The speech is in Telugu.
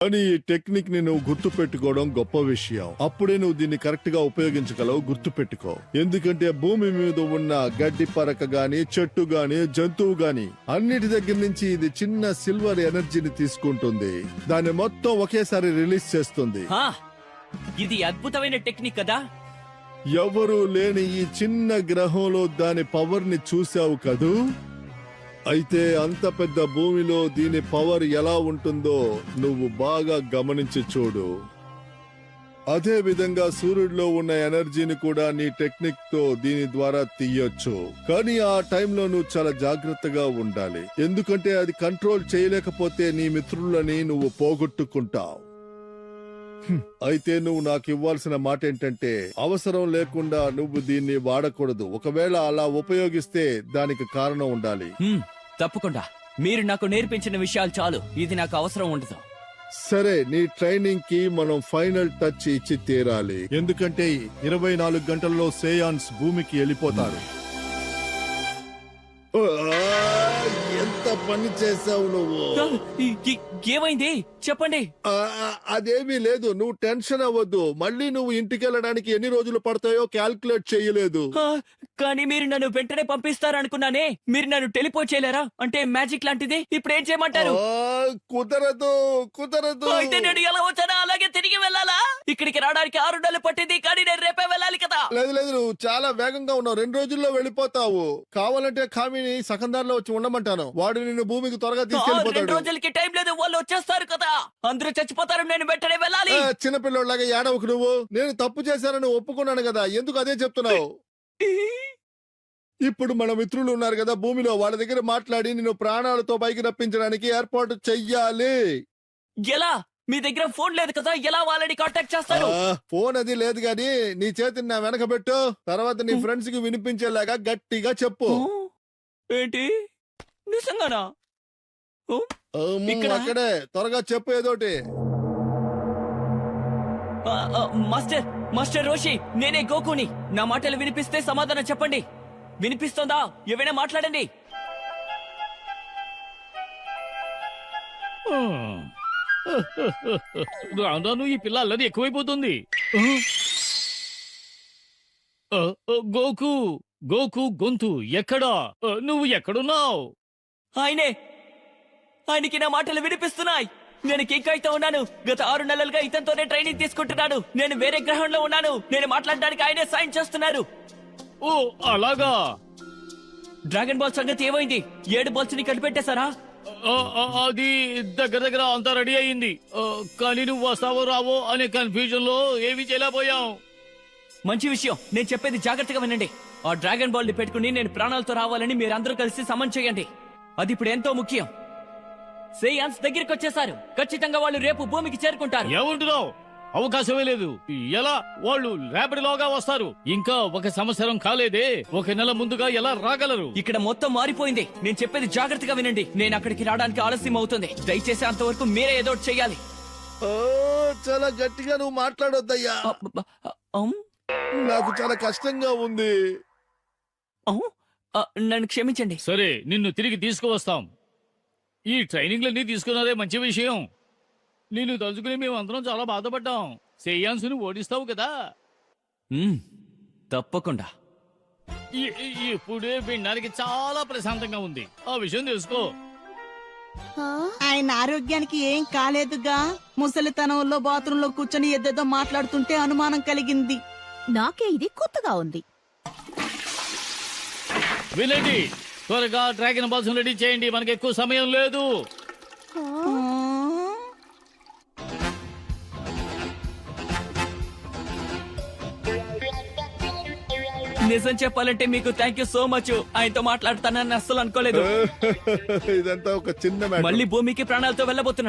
కానీ ఈ టెక్నిక్ ని నువ్వు గుర్తు పెట్టుకోవడం గొప్ప విషయం. అప్పుడే నువ్వు దీన్ని కరెక్ట్ గా ఉపయోగించగలవు. గుర్తు పెట్టుకో. ఎందుకంటే భూమి మీద ఉన్న గడ్డి పరక గాని, చెట్టు గాని, జంతువు గాని అన్నిటి దగ్గర నుంచి ఇది చిన్న సిల్వర్ ఎనర్జీని తీసుకుంటుంది. దాన్ని మొత్తం ఒకేసారి రిలీజ్ చేస్తుంది. ఇది అద్భుతమైన టెక్నిక్ కదా. ఎవరూ లేని ఈ చిన్న గ్రహంలో దాని పవర్ ని చూసావు కదూ. అయితే అంత పెద్ద భూమిలో దీని పవర్ ఎలా ఉంటుందో నువ్వు బాగా గమనించి చూడు. అదే విధంగా సూర్యుడిలో ఉన్న ఎనర్జీని కూడా నీ టెక్నిక్ తో దీని ద్వారా తీయొచ్చు. కానీ ఆ టైంలో నువ్వు చాలా జాగ్రత్తగా ఉండాలి. ఎందుకంటే అది కంట్రోల్ చేయలేకపోతే నీ మిత్రులని నువ్వు పోగొట్టుకుంటావు. అయితే నువ్వు నాకు ఇవ్వాల్సిన మాట ఏంటంటే అవసరం లేకుండా నువ్వు దీన్ని వాడకూడదు. ఒకవేళ అలా ఉపయోగిస్తే దానికి కారణం ఉండాలి. తప్పకుండా. మీరు నాకు నేర్పించిన విషయాలు చాలు. ఇది నాకు అవసరం ఉండదు. సరే, నీ ట్రైనింగ్ కి మనం ఫైనల్ టచ్ ఇచ్చి తీరాలి. ఎందుకంటే 24 గంటల్లో సేయాన్స్ భూమికి వెళ్ళిపోతారు. ఎంత పని చేసావు నువ్వు. ఏమైంది చెప్పండి. అదేమీ లేదు, నువ్వు టెన్షన్ అవ్వద్దు. మళ్ళీ నువ్వు ఇంటికి వెళ్ళడానికి ఎన్ని రోజులు పడతాయో క్యాల్కులేట్ చేయలేదు. కానీ మీరు నన్ను వెంటనే పంపిస్తారనుకున్నానే. మీరు నన్ను టెలిపోర్ట్ చేయలేరా? అంటే మ్యాజిక్ లాంటిది. ఇప్పుడు ఏం చేయమంటారు? కుదరదు, కుదరదు. అయితే నేను ఎలా వచ్చానా అలాగే తిరిగి వెళ్ళాలా? ఇక్కడికి రావడానికి 6 నెలలు పట్టింది, కానీ నేను రేపే వెళ్ళాలి కదా. లేదు లేదు, నువ్వు చాలా వేగంగా ఉన్నావు. 2 రోజుల్లో వెళ్ళిపోతావు. కావాలంటే ఖామీని సకందార్లో వచ్చి ఉండమంటాను. వాడు నిన్ను భూమికి త్వరగా 2 తీసుకెళ్ళిపోతాడు. రోజులకి టైం లేదు, వాళ్ళు వచ్చేస్తారు కదా. అందరూ చచ్చిపోతారు, నేను వెంటనే వెళ్ళాలి. చిన్నపిల్లలాగా ఏడవకు నువ్వు. నేను తప్పు చేశానని ఒప్పుకున్నాను కదా, ఎందుకు అదే చెప్తున్నావు? ఇప్పుడు మన మిత్రులు ఉన్నారు కదా భూమిలో, వాళ్ళ దగ్గర మాట్లాడి నిన్ను ప్రాణాలతో పైకి రప్పించడానికి ఏర్పాటు చెయ్యాలి. ఎలా? మీ దగ్గర ఫోన్ లేదు కదా, ఎలా వాళ్ళని కాంటాక్ట్ చేస్తారు? ఫోన్ అది లేదు గాని నీ చేతిని నా వెనక పెట్టు. తర్వాత నీ ఫ్రెండ్స్ కి వినిపించేలాగా గట్టిగా చెప్పు. ఏంటి? నిజంగానా? అక్కడే త్వరగా చెప్పు ఏదోటి. మాస్టర్, మాస్టర్ రోషి, నేనే గోకుని. నా మాటలు వినిపిస్తే సమాధానం చెప్పండి. వినిపిస్తోందా? ఏమైనా మాట్లాడండి. రాను ఈ పిల్ల అల్లరి ఎక్కువైపోతుంది. గోకు, గోకు గొంతు ఎక్కడా? నువ్వు ఎక్కడున్నావు? ఆయనకి నా మాటలు వినిపిస్తున్నాయి. నేను కింగ్ అయితే ఉన్నాను. గత 6 నెలలుగా ఇతనితోనే ట్రైనింగ్ తీసుకుంటున్నాను. నేను వేరే గ్రహంలో ఉన్నాను. నేను మాట్లాడడానికి ఆయనే సాయం చేస్తున్నారు. ఓ అలాగా. డ్రాగన్ బాల్ సంగతి ఏమైంది? 7 బాల్స్ ని కనిపెట్టేశారా? అది దగ్గర దగ్గర అంతా రెడీ అయింది. కానీ నువ్వు వస్తావో రావో అనే కన్ఫ్యూజన్ లో ఏమీ చేయలేకపోయాం. మంచి విషయం. నేను చెప్పేది జాగ్రత్తగా వినండి. ఆ డ్రాగన్ బాల్ ని పెట్టుకుని నేను ప్రాణాలతో రావాలని మీరందరూ కలిసి సమన్ చేయండి. అది ఇప్పుడు ఎంతో ముఖ్యం. సేయాన్స్ దగ్గరికి వచ్చేసారు. ఖచ్చితంగా వాళ్ళు రేపు భూమికి చేరుకుంటారు. ఏమంటున్నావు? అవకాశమే లేదు. ఎలా? వాళ్ళు రేపటిలోగా వస్తారు. ఇంకా 1 సంవత్సరం కాలేదే. 1 నెల ముందుగా ఎలా రాగలరు? ఇక్కడ మొత్తం మారిపోయింది. నేను చెప్పేది జాగ్రత్తగా వినండి. నేను అక్కడికి రావడానికి ఆలస్యం అవుతుంది. దయచేసి అంతవరకు మీరే ఏదో చెయ్యాలి. చాలా గట్టిగా నువ్వు మాట్లాడొద్దయ్యా. నాకు చాలా కష్టంగా ఉంది. నన్ను క్షమించండి. సరే, నిన్ను తిరిగి తీసుకువస్తాం. ఈ ట్రైనింగ్లన్నీ తీసుకున్నదే మంచి విషయం. నిన్ను తలుచుకుని మేమందరం చాలా బాధపడ్డాం. సేయాన్సుని ఓడిస్తావు కదా. తప్పకుండా. ఇప్పుడే వినడానికి చాలా ప్రశాంతంగా ఉంది. ఆ విషయం తెలుసుకో. ఆయన ఆరోగ్యానికి ఏం కాలేదుగా. ముసలితనంలో బాత్రూంలో కూర్చొని ఏదేదో మాట్లాడుతుంటే అనుమానం కలిగింది. నాకే ఇది కొత్తగా ఉంది. వినండి, త్వరగా డ్రాగన్ బాల్స్ రెడీ చేయండి. మనకి ఎక్కువ సమయం లేదు. నిజం చెప్పాలంటే మీకు థ్యాంక్ యూ సో మచ్. ఆయనతో మాట్లాడతానని అస్సలు అనుకోలేదు. ఇదంతా ఒక చిన్న మళ్ళీ భూమికి ప్రాణాలతో వెళ్ళబోతున్నాను.